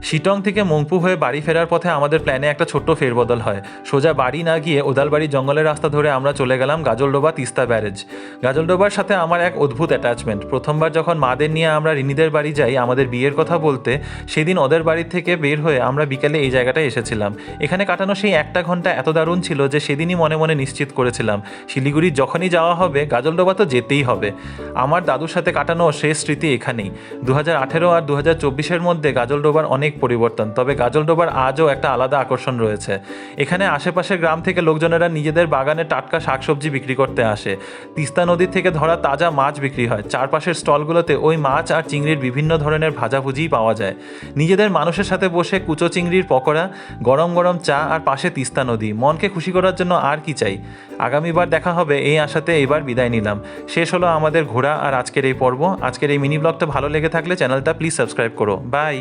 শিটং থেকে মংপু হয়ে বাড়ি ফেরার পথে আমাদের প্ল্যানে একটা ছোট্ট ফেরবদল হয়। সোজা বাড়ি না গিয়ে ওদালবাড়ি জঙ্গলের রাস্তা ধরে আমরা চলে গেলাম গাজলডোবা তিস্তা ব্যারেজ। গাজলডোবার সাথে আমার এক অদ্ভুত অ্যাটাচমেন্ট। প্রথমবার যখন মাদের নিয়ে আমরা রিনিদের বাড়ি যাই আমাদের বিয়ের কথা বলতে, সেদিন ওদের বাড়ি থেকে বের হয়ে আমরা বিকেলে এই জায়গাটায় এসেছিলাম। এখানে কাটানো সেই একটা ঘন্টা এত দারুণ ছিল যে সেদিনই মনে মনে নিশ্চিত করেছিলাম শিলিগুড়ি যখনই যাওয়া হবে গাজলডোবা তো যেতেই হবে। আমার দাদুর সাথে কাটানো শেষ স্মৃতি এখানেই। 2018 আর 2024-এর মধ্যে গাজলডোবার অনেক পরিবর্তন, তবে গাজলডোবার আজও একটা আলাদা আকর্ষণ রয়েছে। এখানে আশেপাশের গ্রাম থেকে লোকজনেরা নিজেদের বাগানে টাটকা শাকসবজি বিক্রি করতে আসে। তিস্তা নদীর থেকে ধরা তাজা মাছ বিক্রি হয়। চারপাশের স্টলগুলোতে ওই মাছ আর চিংড়ির বিভিন্ন ধরনের ভাজাভুজিই পাওয়া যায়। নিজেদের মানুষের সাথে বসে কুচো চিংড়ির পকোড়া, গরম গরম চা আর পাশে তিস্তা নদী, মনকে খুশি করার জন্য আর কি চাই। আগামীবার দেখা হবে এই আশাতে এবার বিদায় নিলাম। শেষ হলো আমাদের ঘোরা আর আজকের এই পর্ব। আজকের এই মিনি ব্লগটা ভালো লেগে থাকলে চ্যানেলটা প্লিজ সাবস্ক্রাইব করো। বাই।